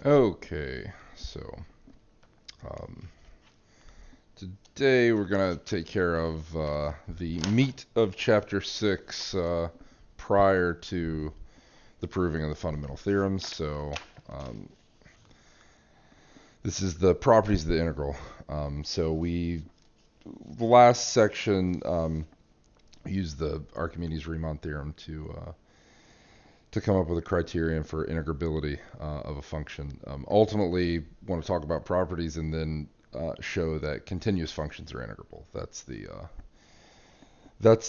Okay, so um, today we're going to take care of the meat of Chapter 6 prior to the proving of the fundamental theorems. So um, this is the properties of the integral. The last section used the Archimedes-Riemann theorem to come up with a criterion for integrability of a function. Ultimately, want to talk about properties and then show that continuous functions are integrable. That's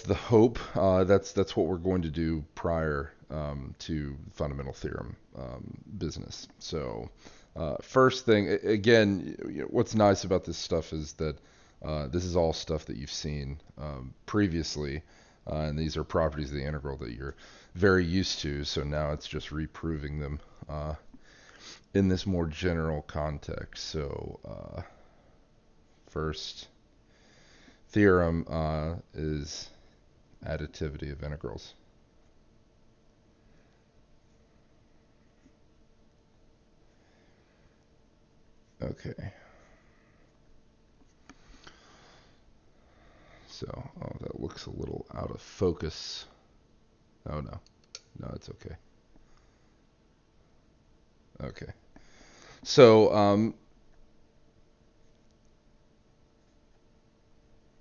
the hope. That's what we're going to do prior to fundamental theorem business. So first thing, again, what's nice about this stuff is that this is all stuff that you've seen previously, and these are properties of the integral that you're very used to. So now it's just reproving them in this more general context. So first theorem is additivity of integrals. Okay. So, oh, that looks a little out of focus. Oh, no. No, it's okay. Okay. So,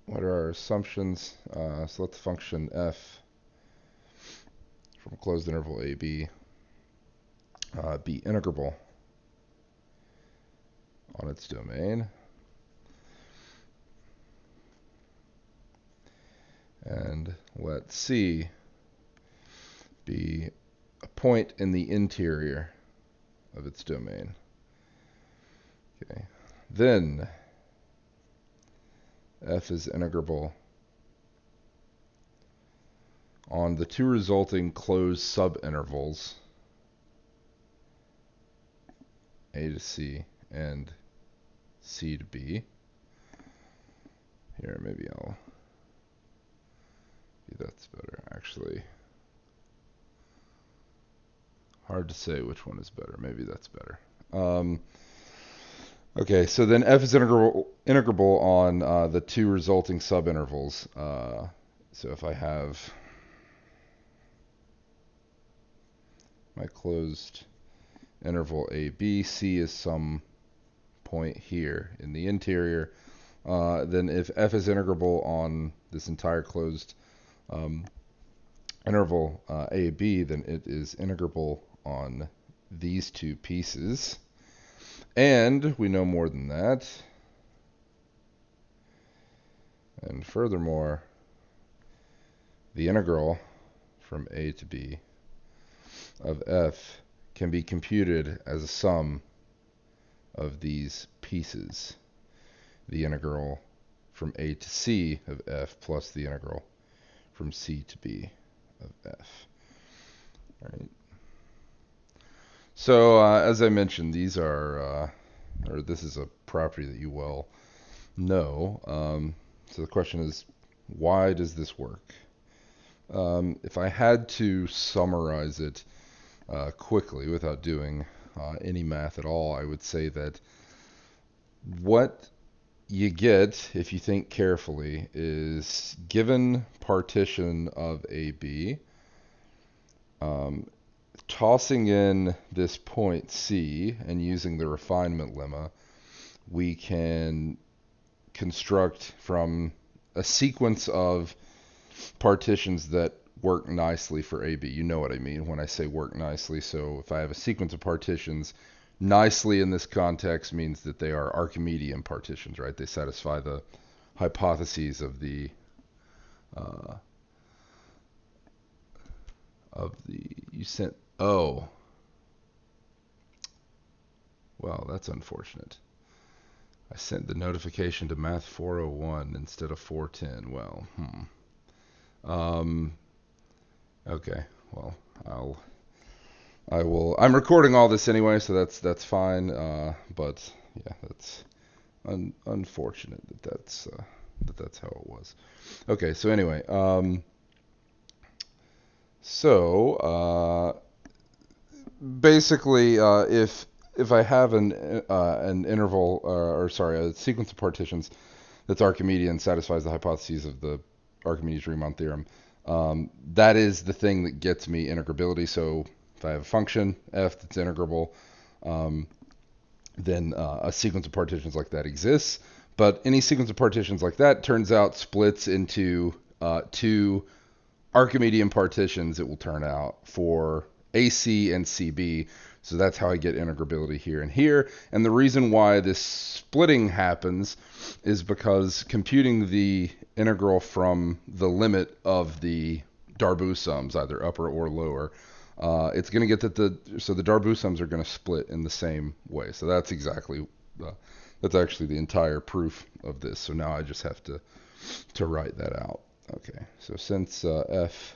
what are our assumptions? So let the function f from a closed interval a, b be integrable on its domain. And let c be a point in the interior of its domain. Okay. Then f is integrable on the two resulting closed subintervals a to c and c to b. Here, maybe that's better. Actually, hard to say which one is better. Maybe that's better. Okay, so then f is integrable on the two resulting subintervals. So if I have my closed interval a, b, c is some point here in the interior, then if f is integrable on this entire closed interval a, b, then it is integrable on these two pieces. And we know more than that. And furthermore, the integral from a to b of f can be computed as a sum of these pieces. The integral from a to c of f plus the integral from c to b of f. All right. So as I mentioned, these are, or this is a property that you well know. So the question is, why does this work? If I had to summarize it quickly without doing any math at all, I would say that what you get, if you think carefully, is given partition of AB, tossing in this point C and using the refinement lemma, we can construct from a sequence of partitions that work nicely for AB. You know what I mean when I say work nicely. So if I have a sequence of partitions, nicely in this context means that they are Archimedean partitions, right? They satisfy the hypotheses of the you sent. Oh, well, that's unfortunate. I sent the notification to Math 401 instead of 410. Well, okay. Well, I will. I'm recording all this anyway, so that's fine. But yeah, that's unfortunate that's how it was. Okay. So anyway, so basically, if if I have an interval, or sorry, a sequence of partitions that's Archimedean, satisfies the hypotheses of the Archimedes-Riemann theorem, that is the thing that gets me integrability. So if I have a function f that's integrable, then a sequence of partitions like that exists. But any sequence of partitions like that turns out splits into two Archimedean partitions, it will turn out, for AC and CB. So that's how I get integrability here and here. And the reason why this splitting happens is because computing the integral from the limit of the Darboux sums, either upper or lower, it's going to get that the Darboux sums are going to split in the same way. So that's exactly that's actually the entire proof of this. So now I just have to write that out. Okay, so since f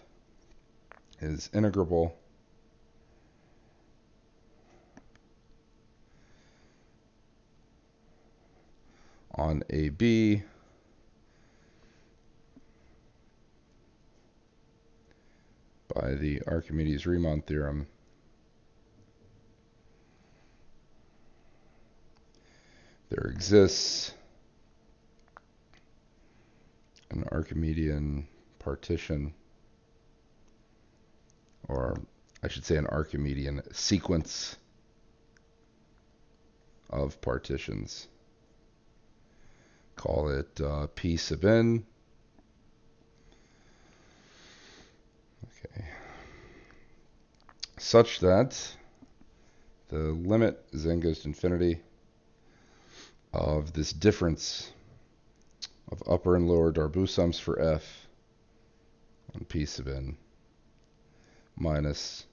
is integrable, on AB by the Archimedes-Riemann theorem, there exists an Archimedean partition, or I should say an Archimedean sequence of partitions. Call it P sub n. Okay. Such that the limit as n goes to infinity of this difference of upper and lower Darboux sums for f on P sub n minus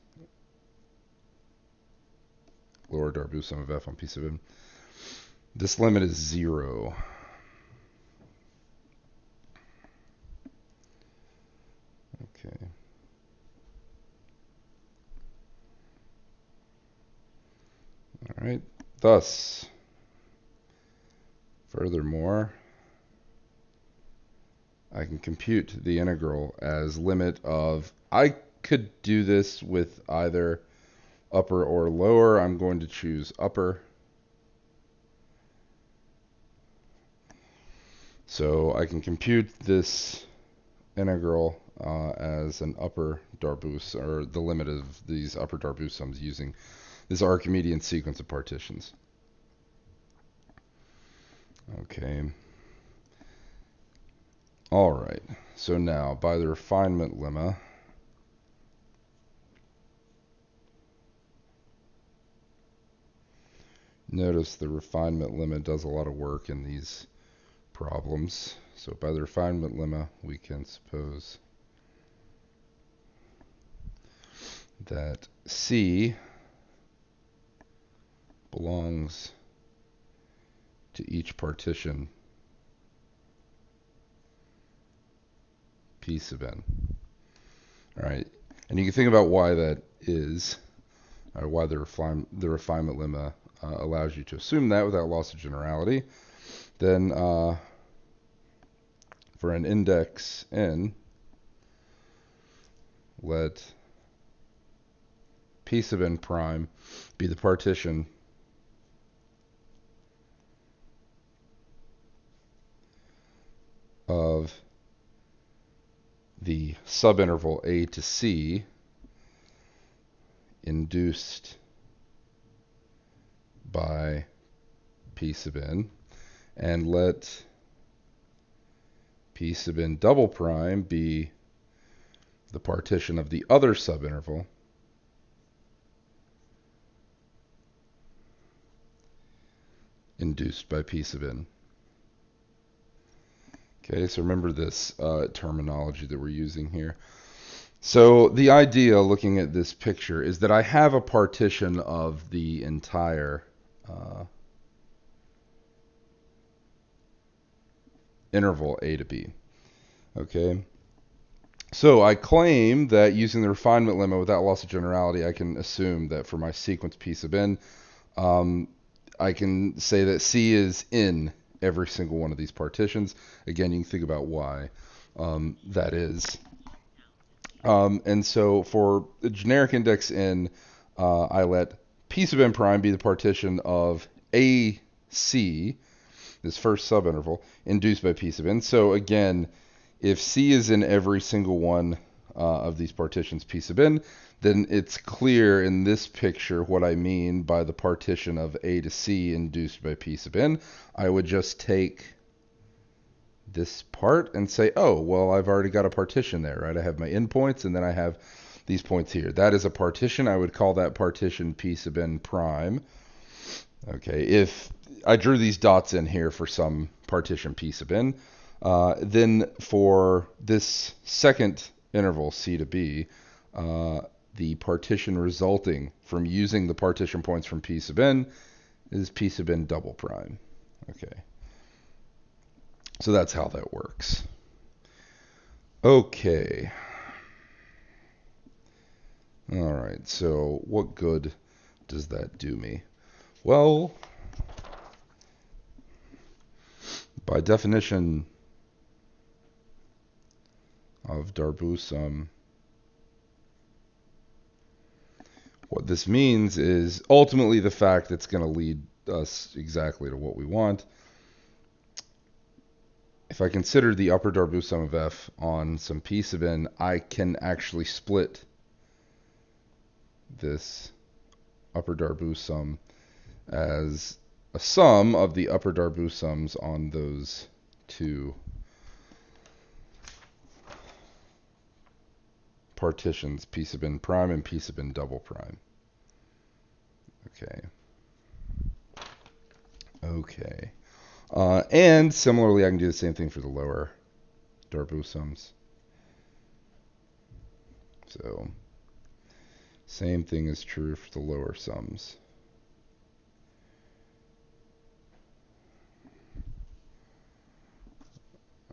lower Darboux sum of f on P sub n. This limit is 0. Okay. All right. Thus, furthermore, I can compute the integral as limit of, I could do this with either upper or lower. I'm going to choose upper. So I can compute this integral as an upper Darboux, or the limit of these upper Darboux sums using this Archimedean sequence of partitions. Okay. All right. So now, by the refinement lemma, notice the refinement lemma does a lot of work in these problems. So by the refinement lemma, we can suppose that C belongs to each partition P sub n. All right, and you can think about why that is, or why the refinement lemma allows you to assume that without loss of generality. Then for an index n, let P sub n prime be the partition of the subinterval A to C induced by P sub n, and let P sub n double prime be the partition of the other subinterval induced by P sub n. Okay, so remember this terminology that we're using here. So the idea, looking at this picture, is that I have a partition of the entire interval A to B. Okay, so I claim that using the refinement lemma without loss of generality, I can assume that for my sequence P sub n, I can say that C is in every single one of these partitions. Again, you can think about why that is. And so for the generic index n, I let P sub n prime be the partition of AC, this first subinterval, induced by P sub n. So again, if C is in every single one of these partitions P sub n, then it's clear in this picture what I mean by the partition of A to C induced by P sub n. I would just take this part and say, oh, well, I've already got a partition there, right? I have my endpoints, and then I have these points here. That is a partition. I would call that partition P sub n prime. Okay, if I drew these dots in here for some partition P sub n, then for this second interval, C to B, the partition resulting from using the partition points from P sub n is P sub n double prime. Okay. So that's how that works. Okay. All right, so what good does that do me? Well, by definition of Darboux-Sum, what this means is ultimately the fact that's going to lead us exactly to what we want. If I consider the upper Darboux-Sum of f on some P sub n, I can actually split this upper Darboux-Sum as a sum of the upper Darboux-Sums on those two partitions, P sub n prime and P sub n double prime. Okay. Okay. And similarly, I can do the same thing for the lower Darboux-Sums. So, same thing is true for the lower sums.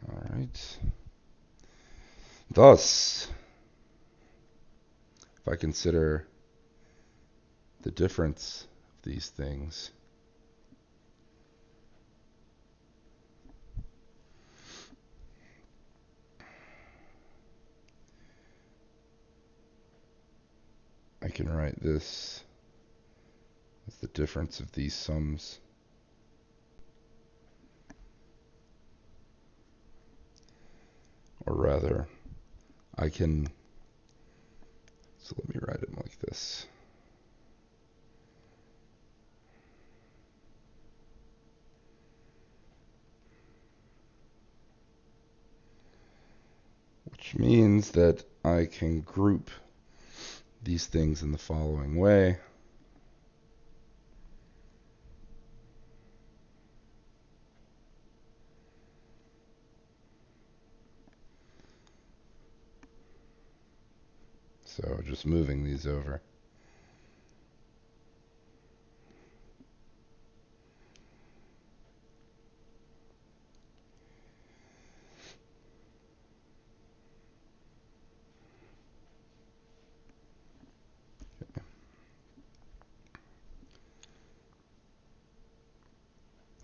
All right. Thus, if I consider the difference of these things, I can write this as the difference of these sums. Or rather, I can, so let me write it like this. Which means that I can group these things in the following way. So just moving these over.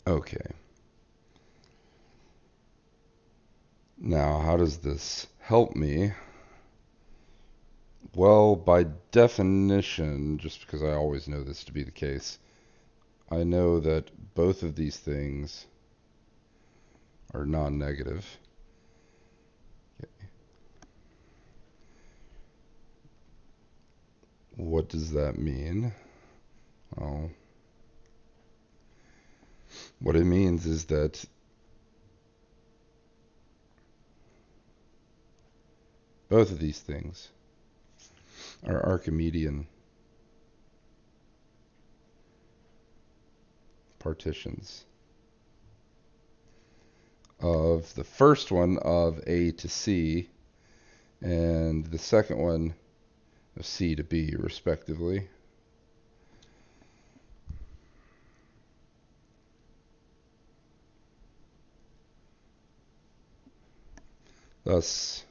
Okay. Now, how does this help me? Well, by definition, just because I always know this to be the case, I know that both of these things are non-negative. Okay. What does that mean? Well, what it means is that both of these things are Archimedean partitions of the first one of A to C and the second one of C to B, respectively. Thus,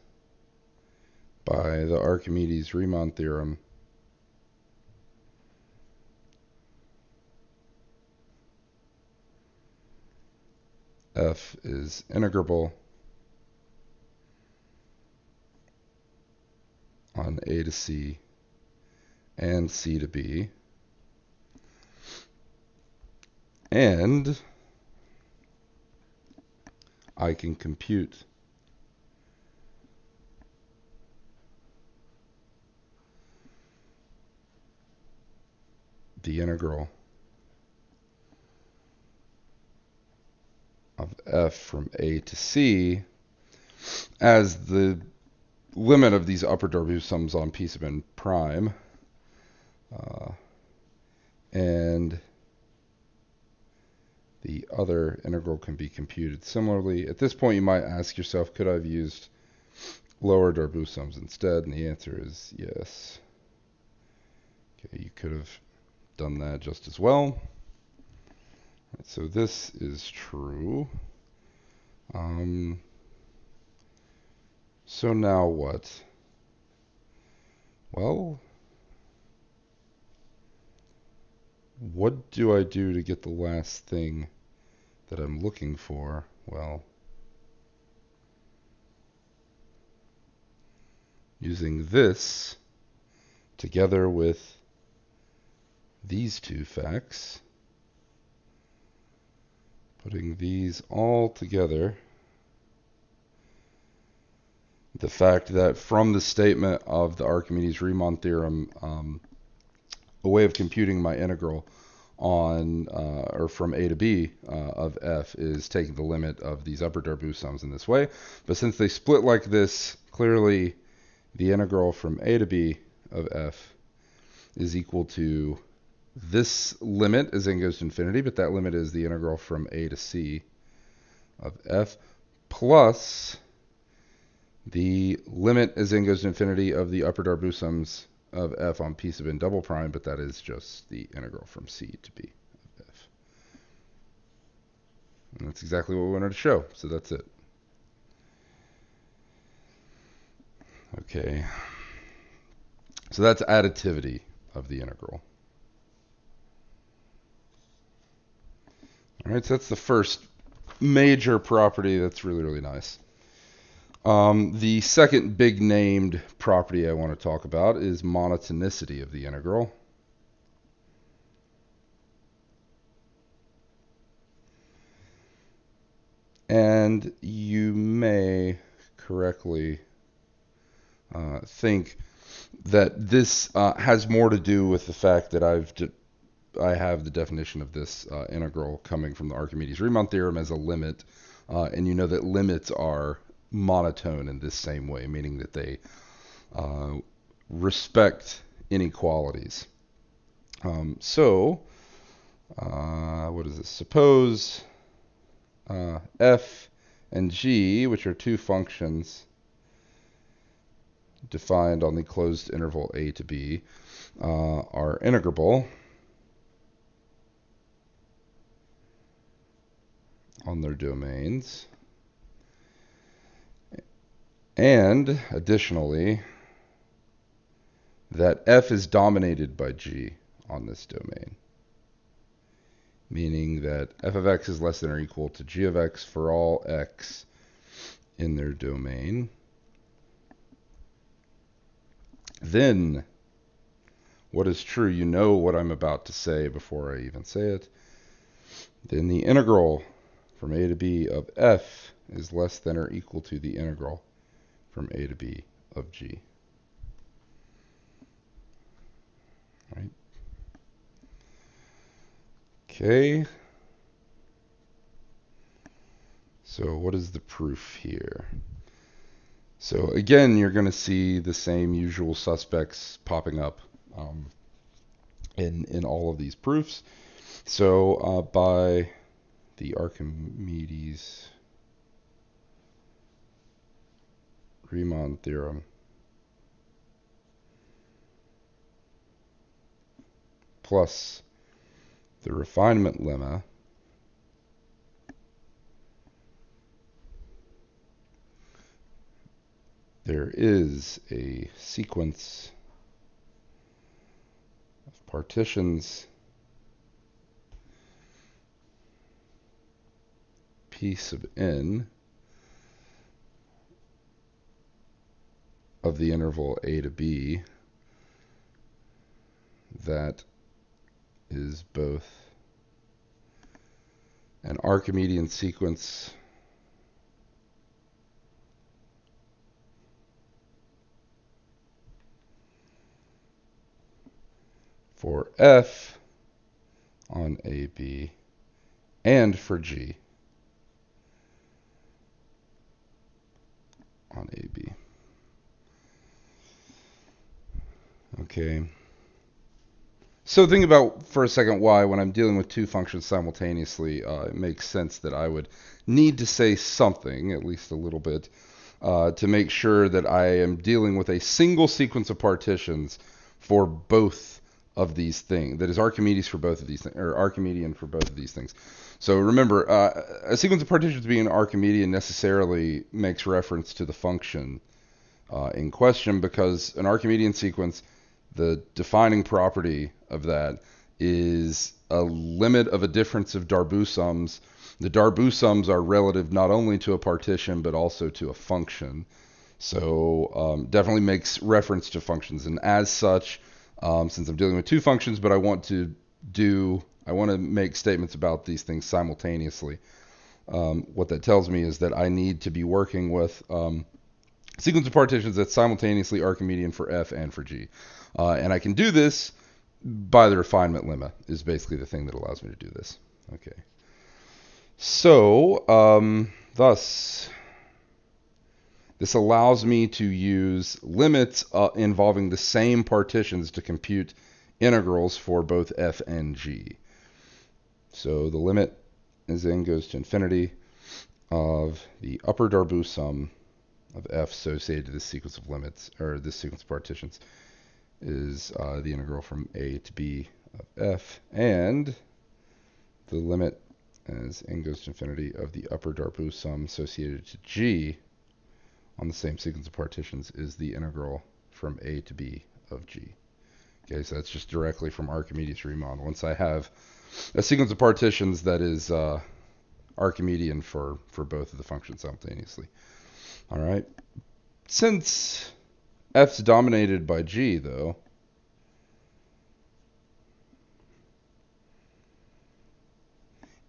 by the Archimedes-Riemann theorem, f is integrable on A to C and C to B, And I can compute the integral of f from a to c as the limit of these upper Darboux sums on p sub n prime, and the other integral can be computed similarly. At this point, you might ask yourself, could I have used lower Darboux sums instead? And the answer is yes. Okay, you could have done that just as well. Right, so this is true. So now what? Well, what do I do to get the last thing that I'm looking for? Well, using this together with these two facts, putting these all together, the fact that from the statement of the Archimedes-Riemann theorem, a way of computing my integral on or from a to b of f is taking the limit of these upper Darboux sums in this way. But since they split like this, clearly the integral from a to b of f is equal to this limit as n goes to infinity, but that limit is the integral from a to c of f plus the limit as n goes to infinity of the upper Darboux sums of f on p sub n double prime, but that is just the integral from c to b of f. And that's exactly what we wanted to show, so that's it. Okay, so that's additivity of the integral. All right, so that's the first major property that's really, really nice. The second big named property I want to talk about is monotonicity of the integral. And you may correctly think that this has more to do with the fact that I have the definition of this integral coming from the Archimedes-Riemann theorem as a limit, and you know that limits are monotone in this same way, meaning that they respect inequalities. So what is this? Suppose f and g, which are two functions defined on the closed interval a to b, are integrable on their domains. And additionally, that f is dominated by g on this domain, meaning that f of x is less than or equal to g of x for all x in their domain. Then, what is true? You know what I'm about to say before I even say it. Then the integral from a to b of f is less than or equal to the integral from a to b of g. Right? Okay. So what is the proof here? So again, you're going to see the same usual suspects popping up in all of these proofs. So by the Archimedes-Riemann theorem, plus the refinement lemma, there is a sequence of partitions p sub n of the interval a to b that is both an Archimedean sequence for F on AB and for G on AB. Okay. So think about for a second why when I'm dealing with two functions simultaneously, it makes sense that I would need to say something, at least a little bit, to make sure that I am dealing with a single sequence of partitions for both of these things. That is Archimedes for both of these things, or Archimedean for both of these things. So remember, a sequence of partitions being Archimedean necessarily makes reference to the function in question, because an Archimedean sequence, the defining property of that is a limit of a difference of Darboux sums. The Darboux sums are relative not only to a partition but also to a function. So definitely makes reference to functions. And as such, since I'm dealing with two functions, but I want to make statements about these things simultaneously. What that tells me is that I need to be working with sequence of partitions that's simultaneously Archimedean for F and for G. And I can do this by the refinement lemma, is basically the thing that allows me to do this. Okay. So, thus, this allows me to use limits involving the same partitions to compute integrals for both F and G. So the limit as n goes to infinity of the upper Darboux sum of F associated to this sequence of limits, or this sequence of partitions, is the integral from A to B of F, and the limit as n goes to infinity of the upper Darboux sum associated to G on the same sequence of partitions is the integral from A to B of G. Okay, so that's just directly from Archimedes remodel. Once I have a sequence of partitions that is Archimedean for both of the functions simultaneously. All right. Since F's dominated by G, though,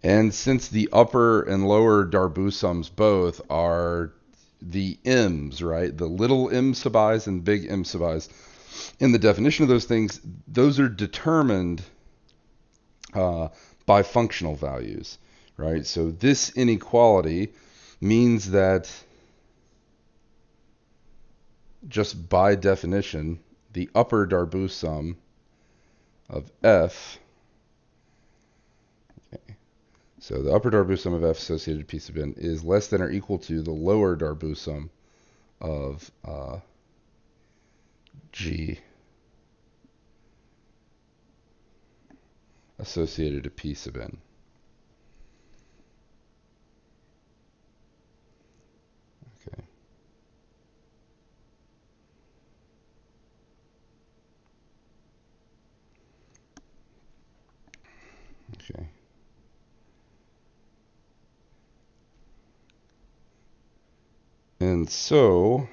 and since the upper and lower Darboux sums both are the m's, right? The little m sub i's and big m sub i's. In the definition of those things, those are determined by functional values, right? So this inequality means that just by definition, the upper Darboux sum of F, okay, so the upper Darboux sum of F associated to P sub n is less than or equal to the lower Darboux sum of G associated to P sub n. Okay. Okay. And so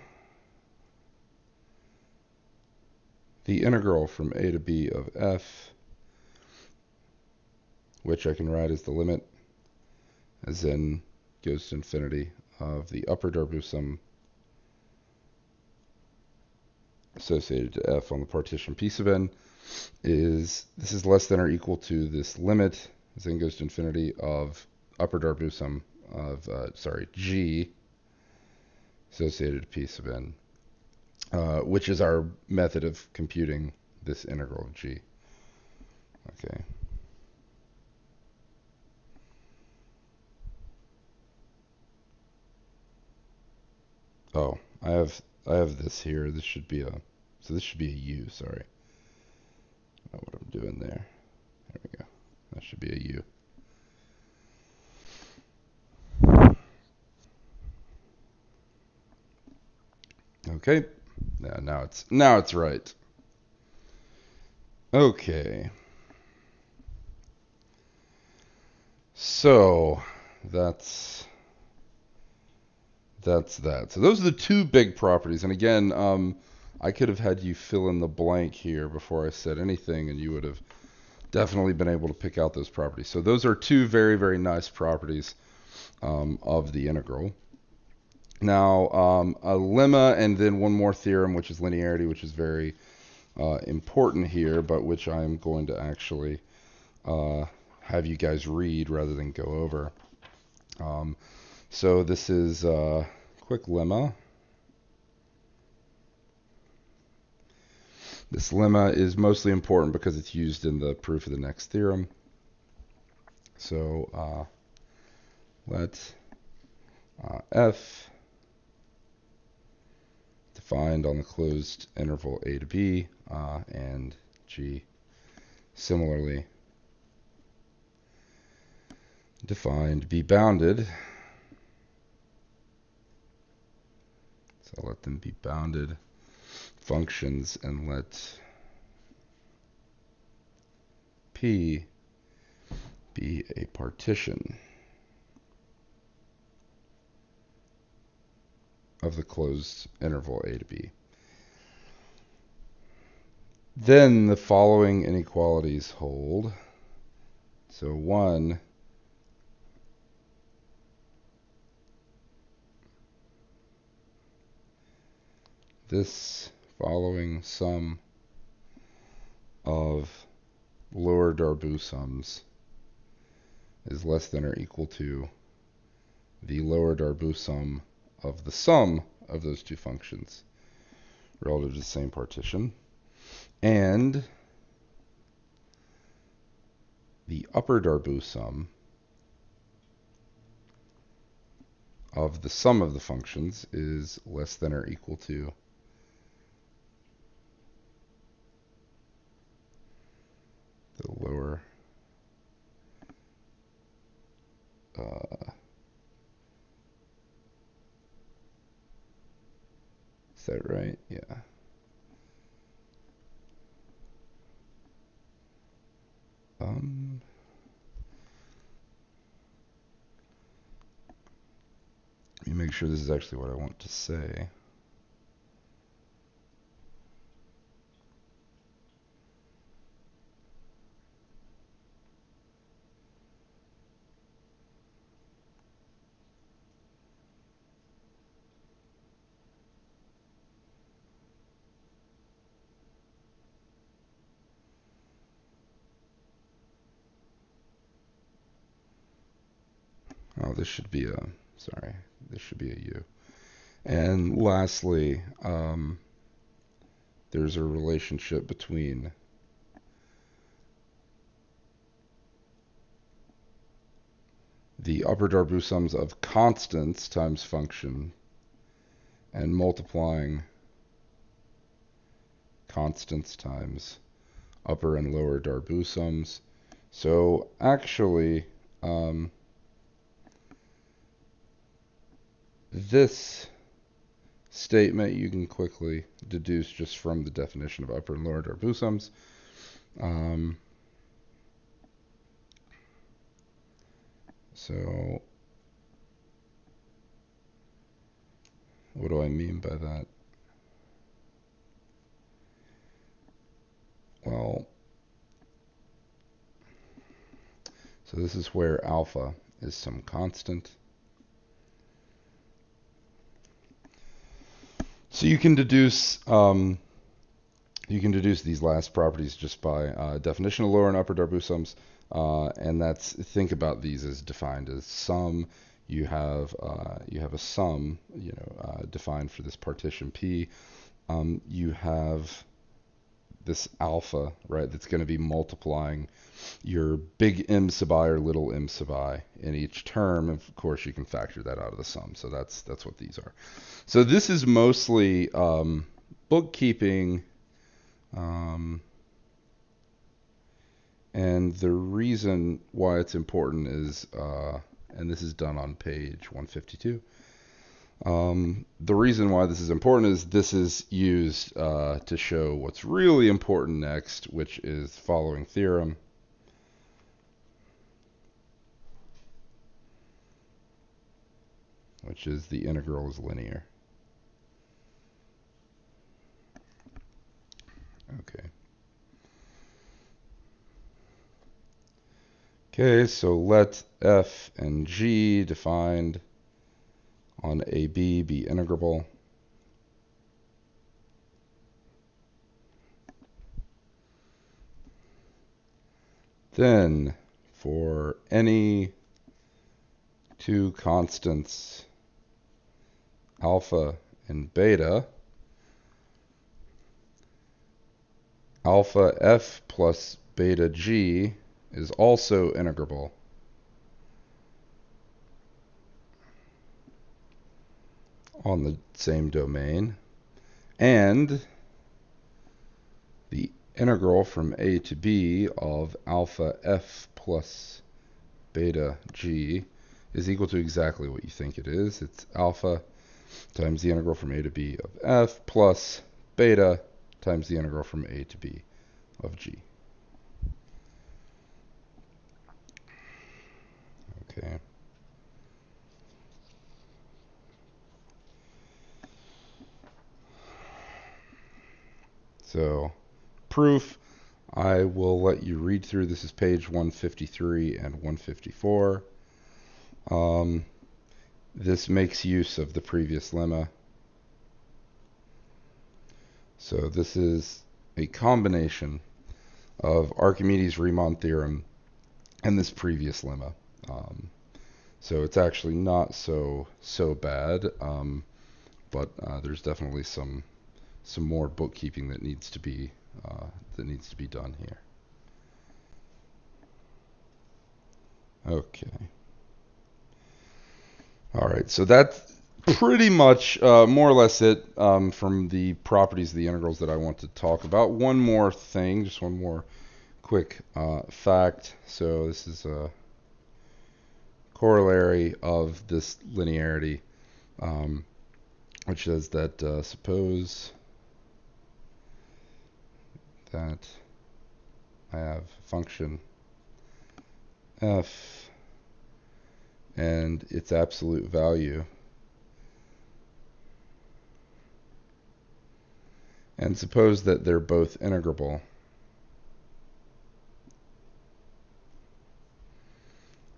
the integral from A to B of F, which I can write as the limit as n goes to infinity of the upper Darboux sum associated to F on the partition P sub n, is less than or equal to this limit as n goes to infinity of upper Darboux sum of G associated to P sub n, which is our method of computing this integral of G. Okay. Oh, I have this here. This should be a U. Sorry, I don't know what I'm doing there. There we go. That should be a U. Okay. Yeah, now it's right. Okay. So that's that. So those are the two big properties. And again, I could have had you fill in the blank here before I said anything, and you would have definitely been able to pick out those properties. So those are two very, very nice properties of the integral. Now, a lemma and then one more theorem, which is linearity, which is very important here, but which I'm going to actually have you guys read rather than go over. So this is a quick lemma. This lemma is mostly important because it's used in the proof of the next theorem. So let f defined on the closed interval a to b and g similarly defined be bounded. So let them be bounded functions and let P be a partition of the closed interval a to b. Then the following inequalities hold. So 1, this following sum of lower Darboux sums is less than or equal to the lower Darboux sum of the sum of those two functions relative to the same partition, and the upper Darboux sum of the sum of the functions is less than or equal to the lower is that right? Yeah. Let me make sure this is actually what I want to say. Oh, this should be a, sorry, this should be a U. And lastly, there's a relationship between the upper Darboux sums of constants times function and multiplying constants times upper and lower Darboux sums. So actually, this statement you can quickly deduce just from the definition of upper and lower Darboux sums. So what do I mean by that? Well, so this is where alpha is some constant. So you can deduce these last properties just by definition of lower and upper Darboux sums, and that's, think about these as defined as sum. You have a sum, defined for this partition P. You have this alpha, right, that's going to be multiplying your big M sub I or little m sub I in each term. Of course, you can factor that out of the sum. So that's what these are. So this is mostly bookkeeping, and the reason why it's important is, and this is done on page 152. The reason why this is important is this is used to show what's really important next, which is following theorem. Which is the integral is linear. Okay. Okay, so let f and g defined on AB be integrable. Then for any two constants alpha and beta, alpha f plus beta g is also integrable. On the same domain, and the integral from a to b of alpha f plus beta g is equal to exactly what you think it is. It's alpha times the integral from a to b of f plus beta times the integral from a to b of g. Okay. So, proof, I will let you read through. This is page 153 and 154. This makes use of the previous lemma. So this is a combination of Archimedes' Riemann theorem and this previous lemma. So it's actually not so bad, but there's definitely some more bookkeeping that needs to be done here. Okay. All right. So that's pretty much more or less it from the properties of the integrals that I want to talk about. One more thing, just one more quick fact. So this is a corollary of this linearity, which says that suppose that I have function f and its absolute value, and suppose that they're both integrable,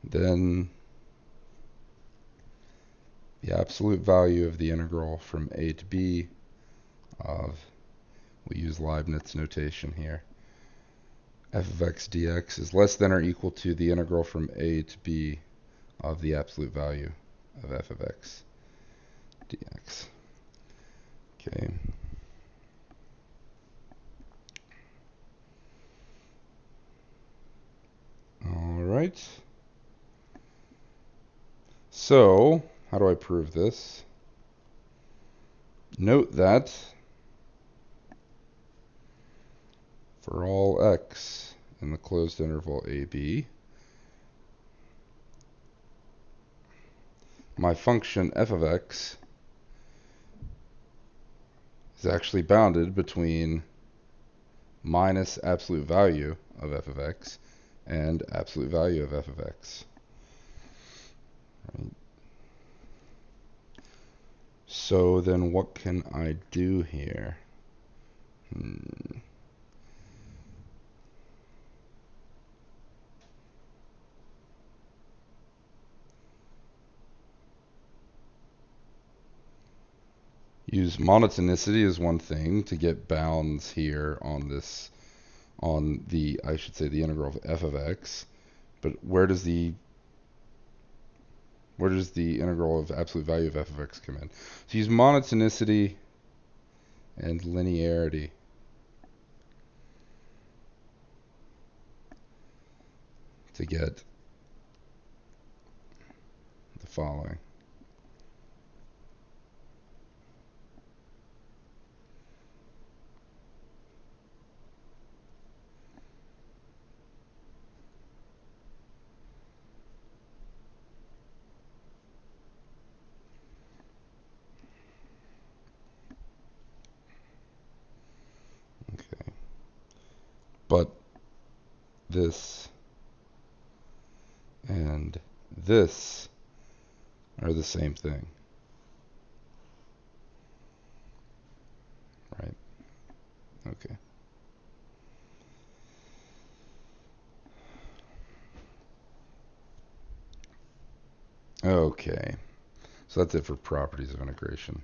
then the absolute value of the integral from a to b of, we use Leibniz notation here, f of x dx is less than or equal to the integral from a to b of the absolute value of f of x dx. Okay. All right. So, how do I prove this? Note that for all x in the closed interval AB, my function f of x is actually bounded between minus absolute value of f of x and absolute value of f of x. Right. So then what can I do here? Use monotonicity as one thing to get bounds here on this, on the, I should say, the integral of f of x. But where does the integral of absolute value of f of x come in? So use monotonicity and linearity to get the following. Okay. But this and this are the same thing. Right? Okay. Okay, so that's it for properties of integration.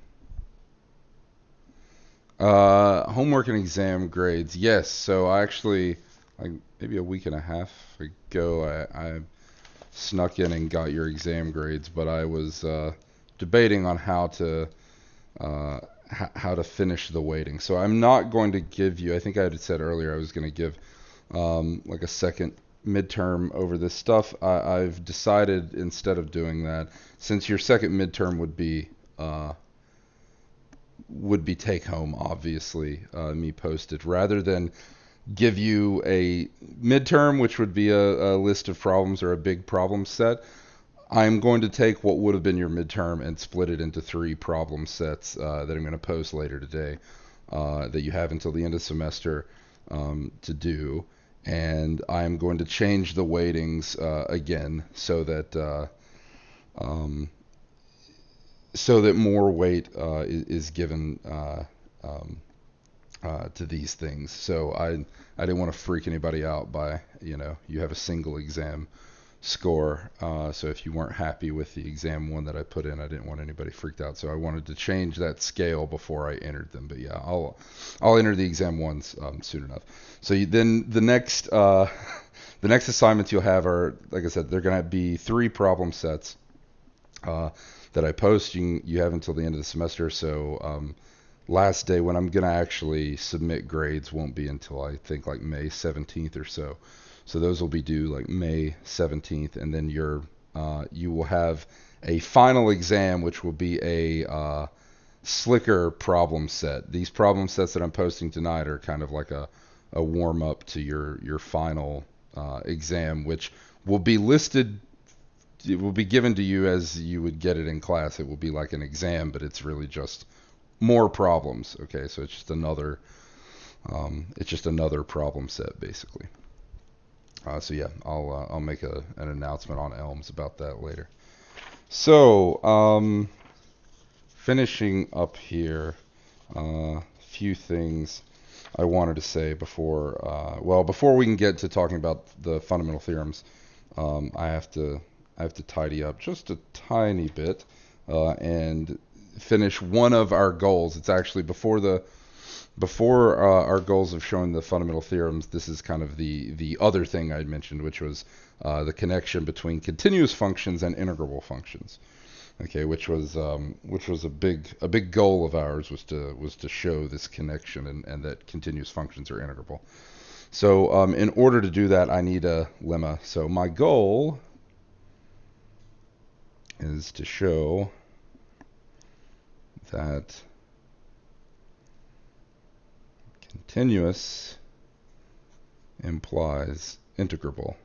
Homework and exam grades. Yes, so I actually, like maybe a week and a half ago, I snuck in and got your exam grades, but I was debating on uh, how to finish the weighting. So I'm not going to give you. I think I had said earlier I was going to give like a second midterm over this stuff. I've decided instead of doing that, since your second midterm would be take home, obviously, me posted, rather than give you a midterm, which would be a list of problems or a big problem set. I'm going to take what would have been your midterm and split it into three problem sets that I'm going to post later today that you have until the end of the semester to do. And I'm going to change the weightings again um, so that more weight is given um, to these things. So I didn't want to freak anybody out by, you have a single exam score. So if you weren't happy with the exam one that I put in, I didn't want anybody freaked out. So I wanted to change that scale before I entered them. But yeah, I'll enter the exam ones soon enough. So then the next the next assignments you'll have are, like I said, they're going to be three problem sets uh, that I post. You have until the end of the semester. So last day when I'm going to actually submit grades won't be until I think like May 17th or so. So those will be due like May 17th, and then you will have a final exam, which will be a slicker problem set. These problem sets that I'm posting tonight are kind of like a warm up to your final exam, which will be listed. It will be given to you as you would get it in class. It will be like an exam, but it's really just more problems. Okay, so it's just another problem set basically. So yeah, I'll make an announcement on Elms about that later. So finishing up here, few things I wanted to say before we can get to talking about the fundamental theorems. I have to tidy up just a tiny bit and finish one of our goals. It's actually before our goals of showing the fundamental theorems. This is kind of the other thing I mentioned, which was the connection between continuous functions and integrable functions. Okay, which was a big goal of ours was to show this connection and that continuous functions are integrable. So in order to do that, I need a lemma. So my goal is to show that continuous implies integrable.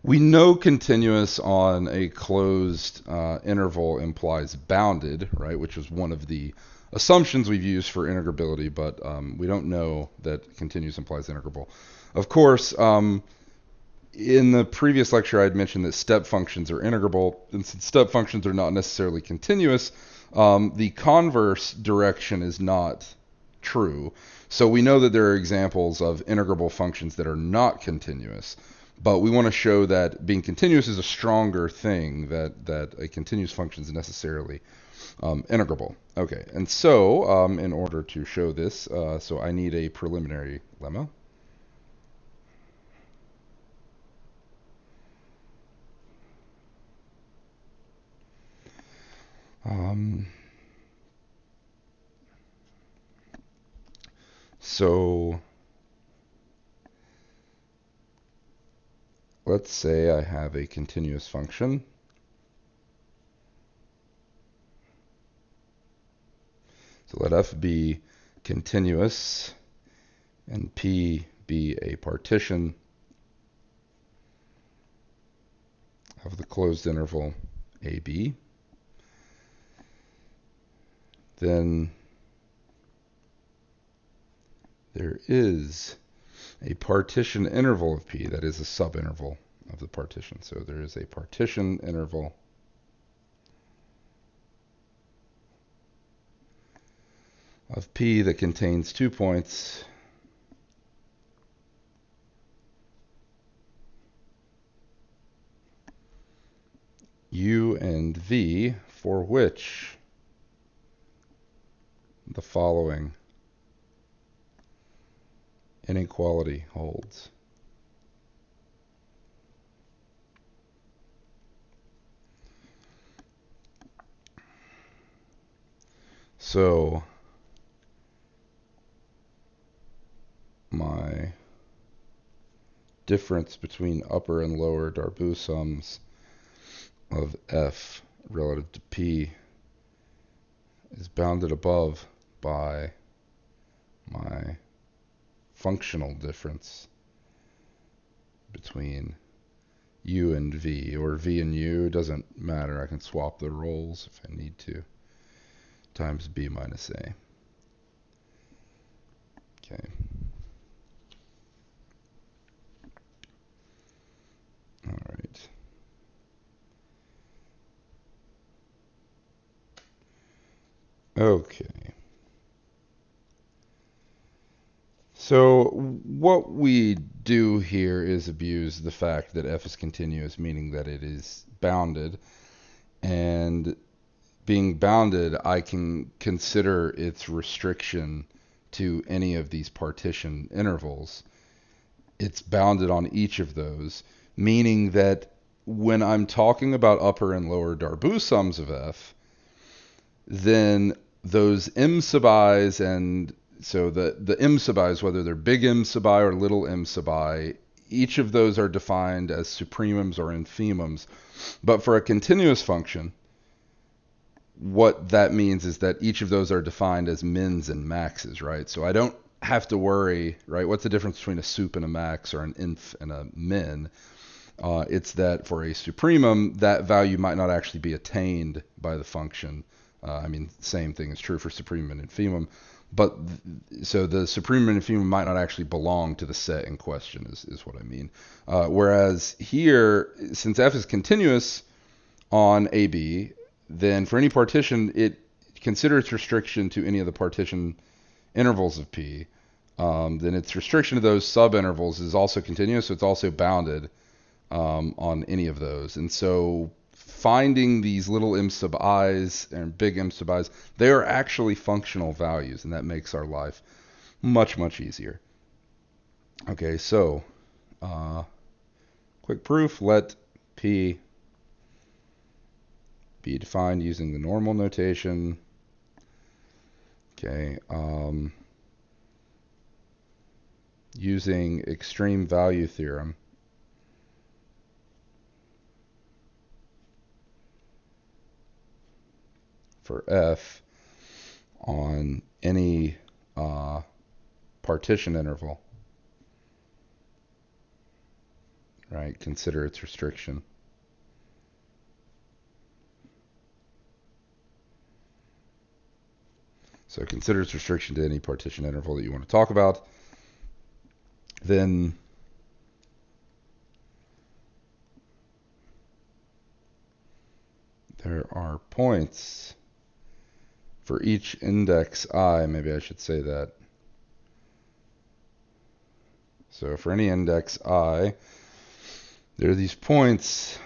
We know continuous on a closed interval implies bounded, right? Which is one of the assumptions we've used for integrability, but we don't know that continuous implies integrable. Of course, in the previous lecture, I had mentioned that step functions are integrable, and since step functions are not necessarily continuous, the converse direction is not true. So we know that there are examples of integrable functions that are not continuous, but we want to show that being continuous is a stronger thing, that a continuous function is necessarily integrable. Okay, and so in order to show this, so I need a preliminary lemma. So let's say I have a continuous function. So let f be continuous and p be a partition of the closed interval AB. Then there is a partition interval of P that is a subinterval of the partition. So there is a partition interval of P that contains 2 points u and v for which the following inequality holds. So my difference between upper and lower Darboux sums of f relative to p is bounded above by my functional difference between u and v, or v and u, doesn't matter. I can swap the roles if I need to, times b minus a. Okay. All right. Okay. So what we do here is abuse the fact that f is continuous, meaning that it is bounded. And being bounded, I can consider its restriction to any of these partition intervals. It's bounded on each of those, meaning that when I'm talking about upper and lower Darboux sums of f, then those m sub i's, and so the m sub i's, whether they're big M sub I or little m sub I, each of those are defined as supremums or infimums. But for a continuous function, what that means is that each of those are defined as mins and maxes, right? So I don't have to worry, right? What's the difference between a sup and a max, or an inf and a min? It's that for a supremum, that value might not actually be attained by the function. I mean, same thing is true for supremum and infimum. But so the supremum and infimum might not actually belong to the set in question, is what I mean. Whereas here, since f is continuous on AB, then for any partition, it considers its restriction to any of the partition intervals of P. Then its restriction to those subintervals is also continuous, so it's also bounded on any of those. And so finding these little m sub i's and big M sub i's, they are actually functional values, and that makes our life much, much easier. Okay, so quick proof, let P be defined using the normal notation. Okay, using extreme value theorem. For f on any partition interval, right? Consider its restriction. So consider its restriction to any partition interval that you want to talk about. Then there are points for each index I, maybe I should say that. So for any index I, there are these points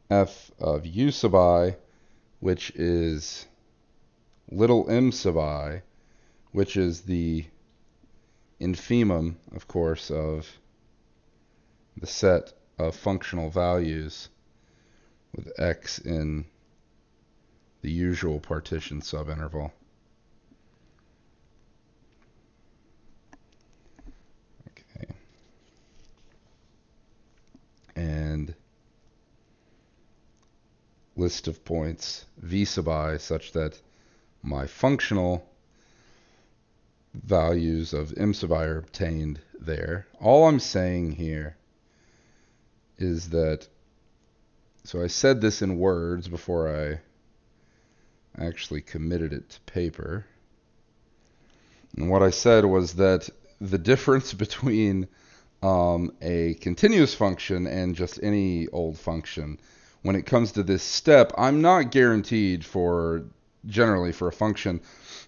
f of u sub I, which is little m sub I, which is the infimum, of course, of the set of functional values with x in the usual partition subinterval. Okay. And list of points v sub I such that my functional values of m sub I are obtained there. All I'm saying here is that, so I said this in words before I actually committed it to paper. And what I said was that the difference between a continuous function and just any old function, when it comes to this step, I'm not guaranteed generally for a function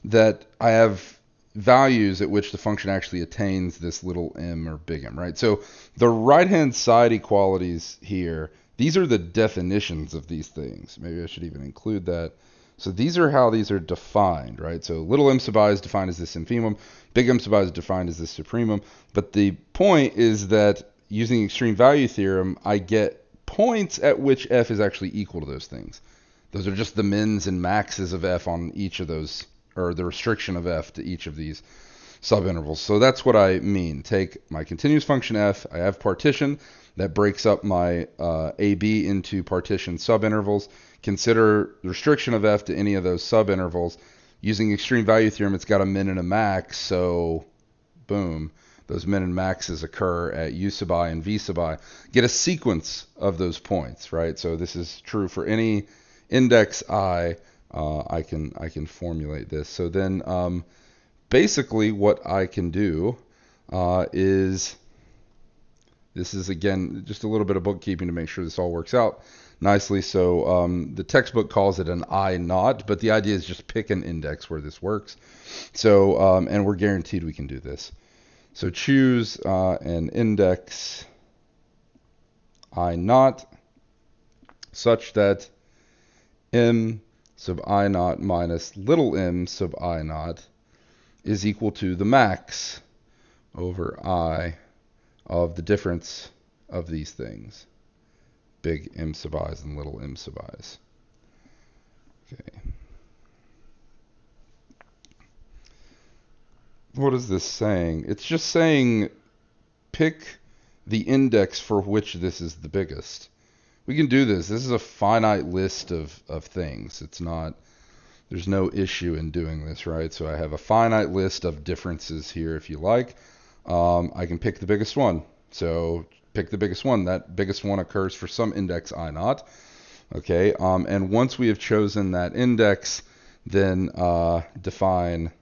that I have values at which the function actually attains this little m or big M, right? So the right-hand side equalities here, These are the definitions of these things. Maybe I should even include that. So these are how these are defined, right? So little m sub I is defined as this infimum, big M sub I is defined as this supremum. But the point is that using extreme value theorem, I get points at which f is actually equal to those things. Those are just the mins and maxes of f on each of those, or the restriction of f to each of these subintervals. So that's what I mean. Take my continuous function f, I have partition that breaks up my AB into partition subintervals. Consider the restriction of f to any of those subintervals. Using extreme value theorem, it's got a min and a max, so boom, those min and maxes occur at u sub I and v sub I. Get a sequence of those points, right? So this is true for any index I. I can formulate this. So then basically what I can do is, this is again just a little bit of bookkeeping to make sure this all works out nicely. So the textbook calls it an I naught, but the idea is just pick an index where this works. So and we're guaranteed we can do this. So choose an index I naught such that m sub I naught minus little m sub I naught is equal to the max over I of the difference of these things, big M sub i's and little m sub i's. Okay. What is this saying? It's just saying pick the index for which this is the biggest. We can do this. This is a finite list of things. It's not, there's no issue in doing this, right? So I have a finite list of differences here if you like. I can pick the biggest one. So pick the biggest one. That biggest one occurs for some index I naught. Okay, and once we have chosen that index, then define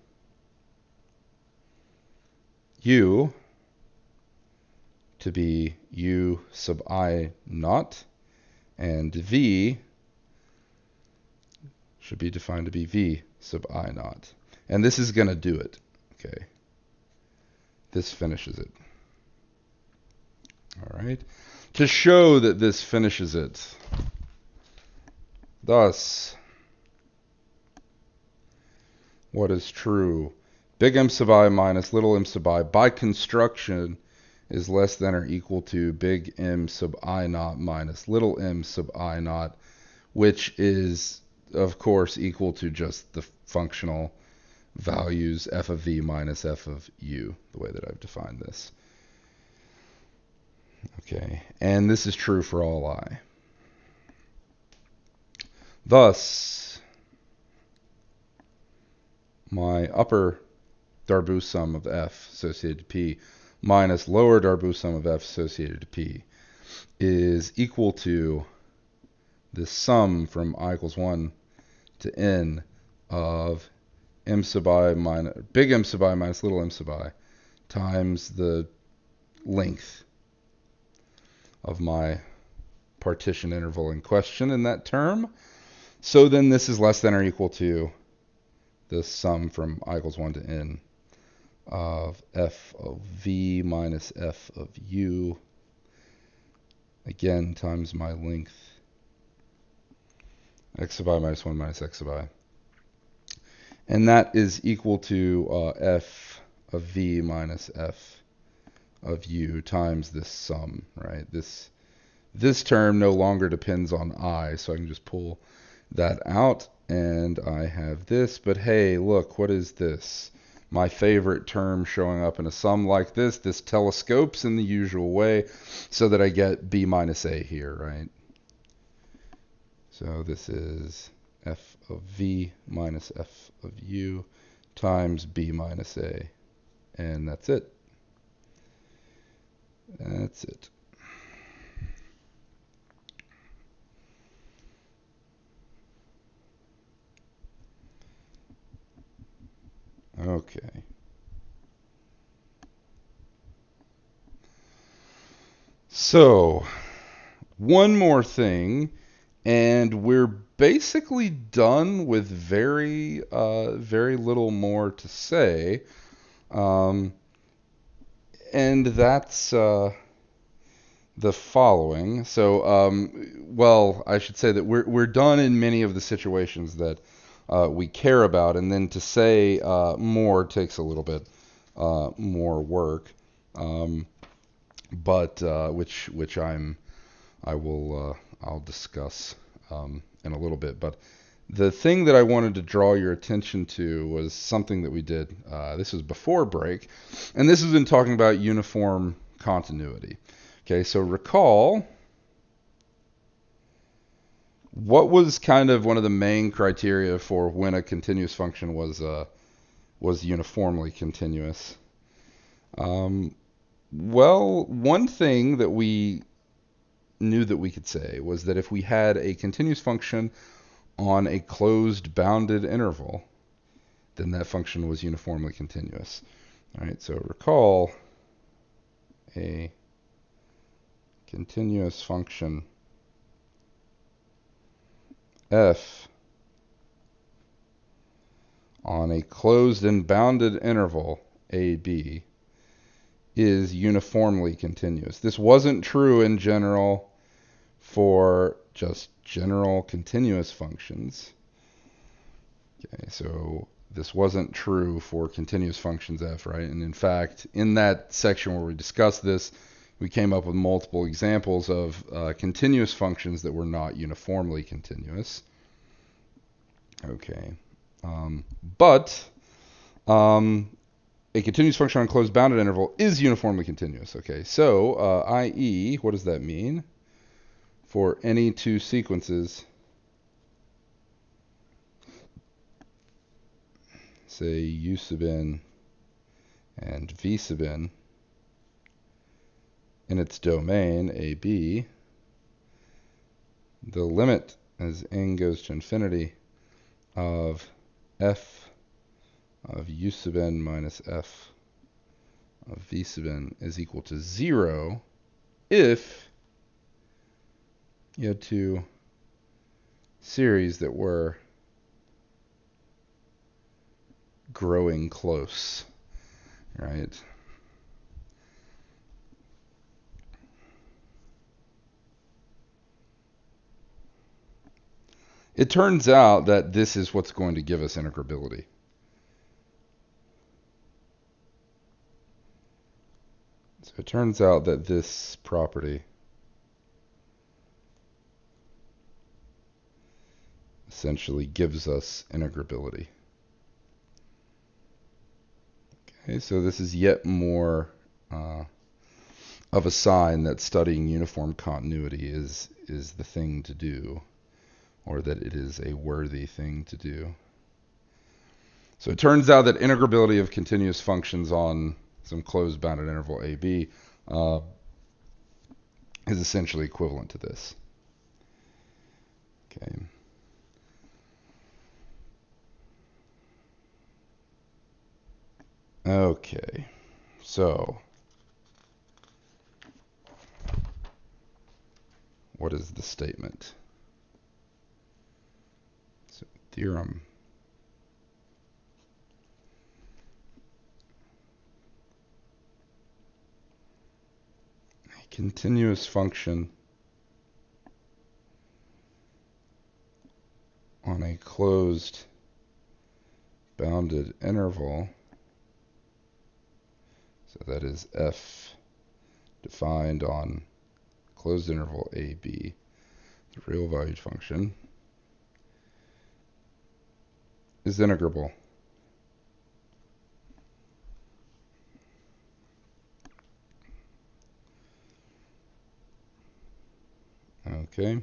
u to be u sub I naught, and v should be defined to be v sub I naught. And this is going to do it. Okay. This finishes it. All right. To show that this finishes it, thus, what is true? Big M sub I minus little m sub I by construction is less than or equal to big M sub I naught minus little m sub I naught, which is, of course, equal to just the functional values f of v minus f of u, the way that I've defined this. Okay, and this is true for all I. Thus, my upper Darboux sum of f associated to p minus lower Darboux sum of f associated to p is equal to this sum from I equals 1 to n of m sub I minus big M sub I minus little m sub I times the length of my partition interval in question in that term. So then this is less than or equal to the sum from I equals 1 to n of f of v minus f of u, again, times my length, x sub I minus 1 minus x sub I. And that is equal to f of v minus f of u times this sum, right? This term no longer depends on I, so I can just pull that out, and I have this. But hey, look, what is this? My favorite term showing up in a sum like this. This telescopes in the usual way so that I get b minus a here, right? So this is f of v minus f of u times b minus a. And that's it. That's it. Okay. So, one more thing, and we're basically done with very little more to say. And that's the following. So, well, I should say that we're done in many of the situations that we care about, and then to say more takes a little bit more work, but which I'll discuss in a little bit. But the thing that I wanted to draw your attention to was something that we did. This was before break, and this is in talking about uniform continuity. Okay, so recall what was kind of one of the main criteria for when a continuous function was uniformly continuous. Well, one thing that we knew that we could say was that if we had a continuous function on a closed bounded interval, then that function was uniformly continuous. All right, so recall a continuous function f on a closed and bounded interval ab is uniformly continuous. This wasn't true in general for just general continuous functions. Okay, so this wasn't true for continuous functions f, right? And in fact, in that section where we discussed this, we came up with multiple examples of continuous functions that were not uniformly continuous. Okay, but a continuous function on a closed bounded interval is uniformly continuous. Okay, so i.e., what does that mean? For any two sequences, say u sub n and v sub n, in its domain AB, the limit as n goes to infinity of f of u sub n minus f of v sub n is equal to 0 if you had two series that were growing close, right? It turns out that this is what's going to give us integrability. So it turns out that this property essentially gives us integrability. Okay, so this is yet more of a sign that studying uniform continuity is the thing to do, or that it is a worthy thing to do. So it turns out that integrability of continuous functions on some closed bounded interval AB is essentially equivalent to this. Okay. Okay, so what is the statement? So theorem. A continuous function on a closed bounded interval, so that is f defined on closed interval AB, the real valued function, is integrable. Okay,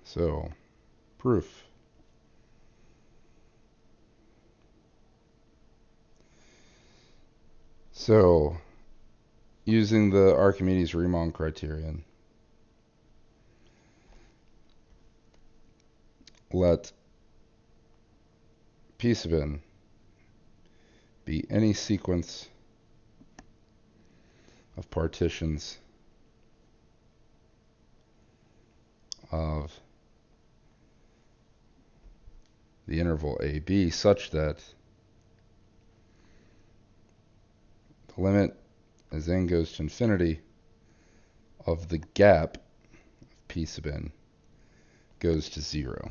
so proof. So using the Archimedes Riemann criterion, let P sub n be any sequence of partitions of the interval AB such that the limit as n goes to infinity of the gap of p sub n goes to 0.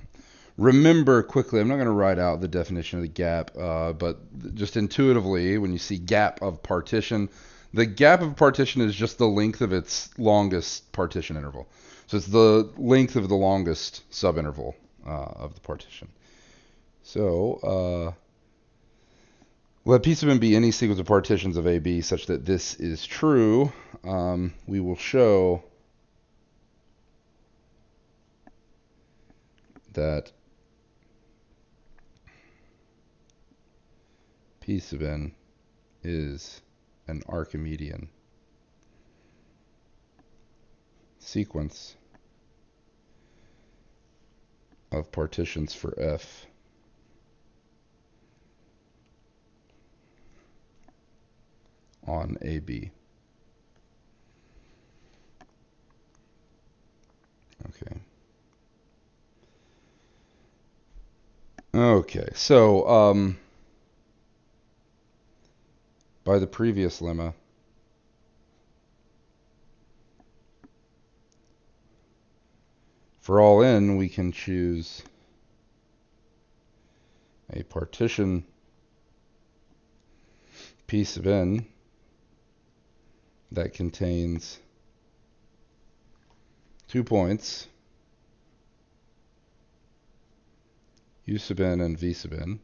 Remember quickly, I'm not going to write out the definition of the gap, but just intuitively, when you see gap of partition, the gap of partition is just the length of its longest partition interval. So it's the length of the longest subinterval of the partition. So let P sub n be any sequence of partitions of AB such that this is true. We will show that P sub n is an Archimedean sequence of partitions for F on AB. Okay, so by the previous lemma, for all n, we can choose a partition P sub n that contains 2 points, U sub n and V sub n,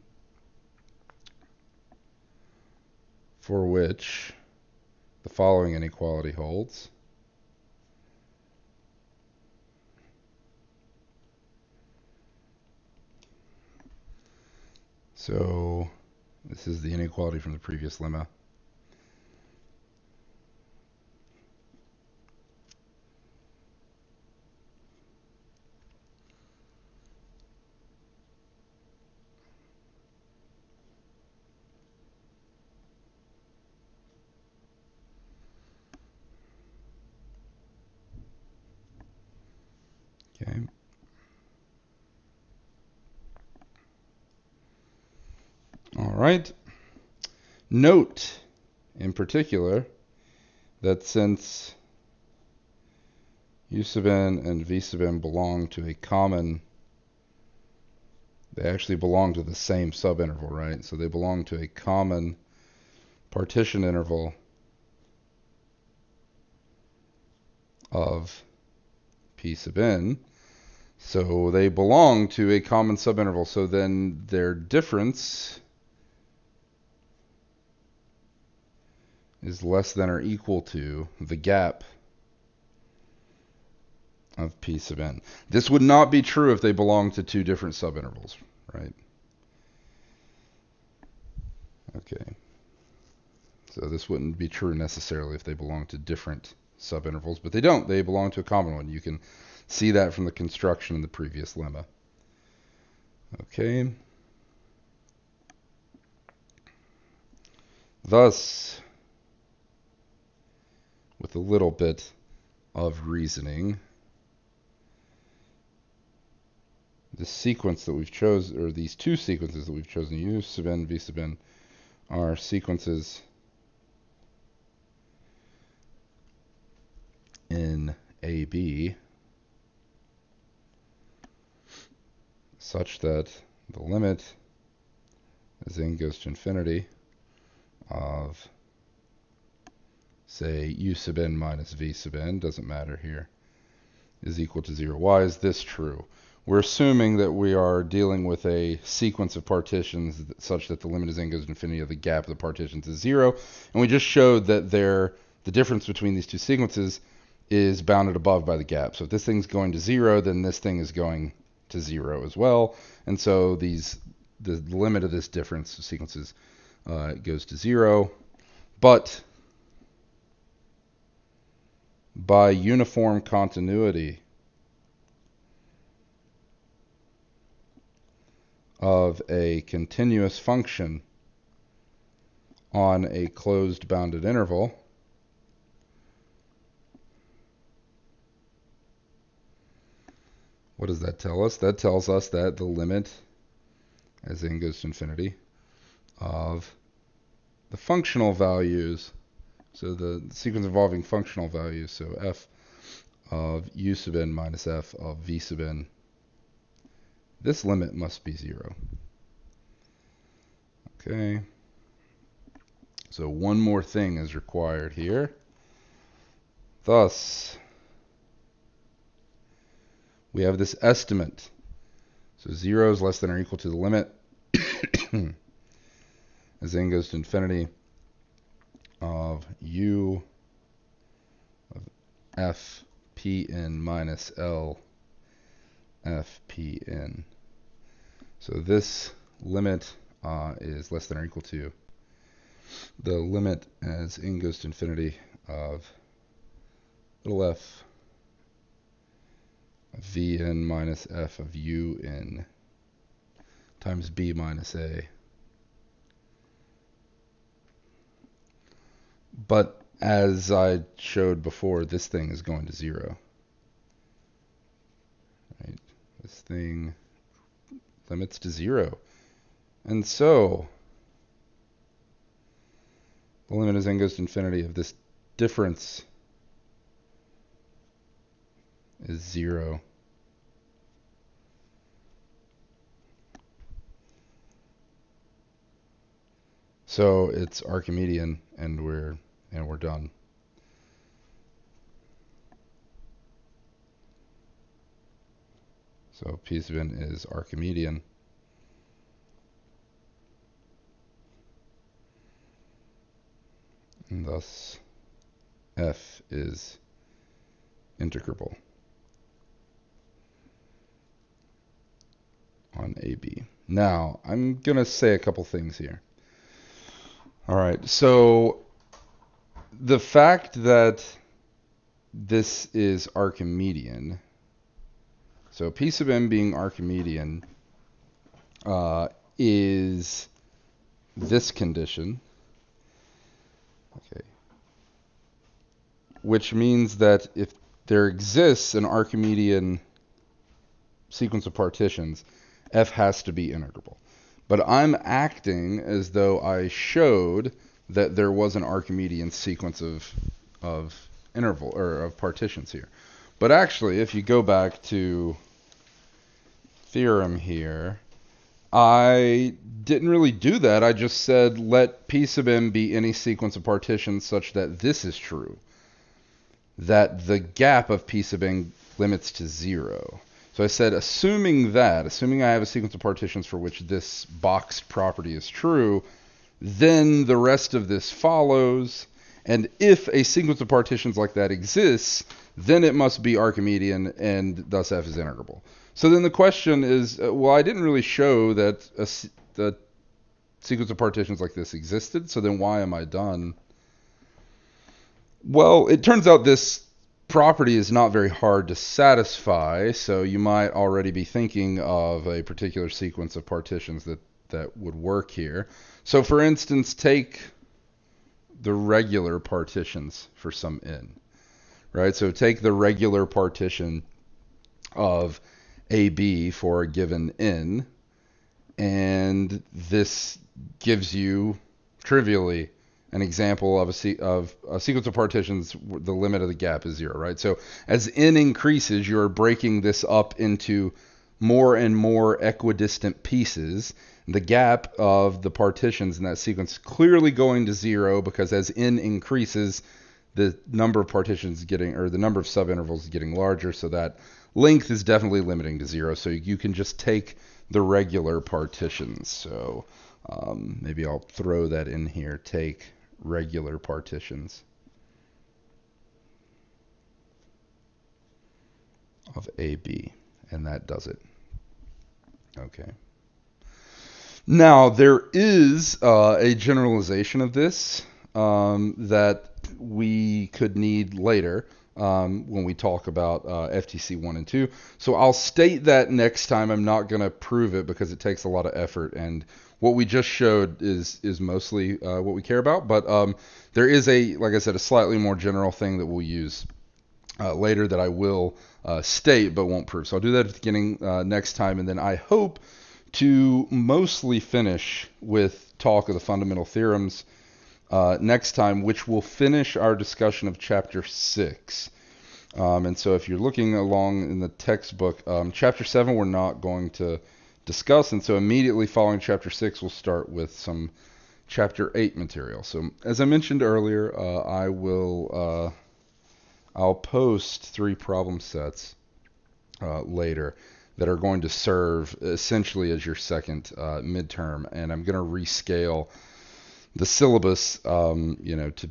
for which the following inequality holds. So this is the inequality from the previous lemma. Okay. All right. Note, in particular, that since U sub n and V sub n belong to a common, they actually belong to the same subinterval, right? So they belong to a common partition interval of P sub n. So they belong to a common subinterval. So then their difference is less than or equal to the gap of P sub n. This would not be true if they belong to two different subintervals, right? Okay. So this wouldn't be true necessarily if they belong to different subintervals, but they don't. They belong to a common one. You can see that from the construction in the previous lemma. Okay. Thus, with a little bit of reasoning, the sequence that we've chosen, or these two sequences that we've chosen, U sub n, V sub n, are sequences in AB such that the limit as n goes to infinity of, say, U sub n minus V sub n, doesn't matter here, is equal to 0. Why is this true? We're assuming that we are dealing with a sequence of partitions such that the limit as n goes to infinity of the gap of the partitions is 0. And we just showed that the difference between these two sequences is bounded above by the gap. So if this thing's going to 0, then this thing is going to 0 as well. And so the limit of this difference of sequences goes to 0. But by uniform continuity of a continuous function on a closed bounded interval, what does that tell us? That tells us that the limit as n goes to infinity of the functional values So the sequence involving functional values, so f of u sub n minus f of v sub n, this limit must be 0. Okay. So one more thing is required here. Thus, we have this estimate. So 0 is less than or equal to the limit as n goes to infinity of u of f pn minus l f pn. So this limit is less than or equal to the limit as n goes to infinity of little f of vn minus f of un times b minus a. But as I showed before, this thing is going to 0. Right? This thing limits to 0. And so the limit as n goes to infinity of this difference is 0. So it's Archimedean, and we're done. So P sub n is Archimedean. And thus f is integrable on AB. Now, I'm going to say a couple things here. All right, so the fact that this is Archimedean, so P sub n being Archimedean is this condition, okay, which means that if there exists an Archimedean sequence of partitions, f has to be integrable. But I'm acting as though I showed that there was an Archimedean sequence of interval or of partitions here. But actually, if you go back to theorem here, I didn't really do that. I just said let P sub n be any sequence of partitions such that this is true, that the gap of P sub n limits to 0. So I said, assuming I have a sequence of partitions for which this boxed property is true, then the rest of this follows. And if a sequence of partitions like that exists, then it must be Archimedean, and thus f is integrable. So then the question is, well, I didn't really show that the sequence of partitions like this existed, so then why am I done? Well, it turns out this property is not very hard to satisfy, so you might already be thinking of a particular sequence of partitions that would work here. So for instance, take the regular partitions for some n, right? So take the regular partition of AB for a given n, and this gives you trivially an example of a sequence of partitions. The limit of the gap is 0, right? So as n increases, you're breaking this up into more and more equidistant pieces. The gap of the partitions in that sequence clearly going to 0, because as n increases, the number of partitions getting, or the number of subintervals is getting larger, so that length is definitely limiting to 0. So you can just take the regular partitions. So maybe I'll throw that in here. Take regular partitions of AB, and that does it. Okay. Now, there is a generalization of this that we could need later when we talk about FTC 1 and 2. So I'll state that next time. I'm not going to prove it because it takes a lot of effort, and what we just showed is mostly what we care about. But there is like I said, a slightly more general thing that we'll use later that I will state but won't prove. So I'll do that at the beginning next time, and then I hope to mostly finish with talk of the fundamental theorems next time, which will finish our discussion of Chapter 6. And so if you're looking along in the textbook, Chapter 7 we're not going to discuss, and so immediately following Chapter 6 we'll start with some Chapter 8 material. So as I mentioned earlier, I'll post 3 problem sets later that are going to serve essentially as your second midterm, and I'm going to rescale the syllabus, to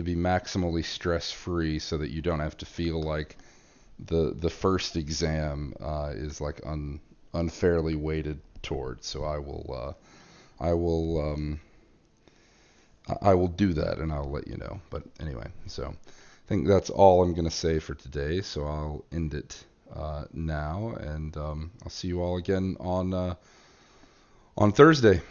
be maximally stress-free, so that you don't have to feel like the first exam is like unfairly weighted towards. So I will do that, and I'll let you know. But anyway, so I think that's all I'm going to say for today. So I'll end it now, and I'll see you all again on Thursday.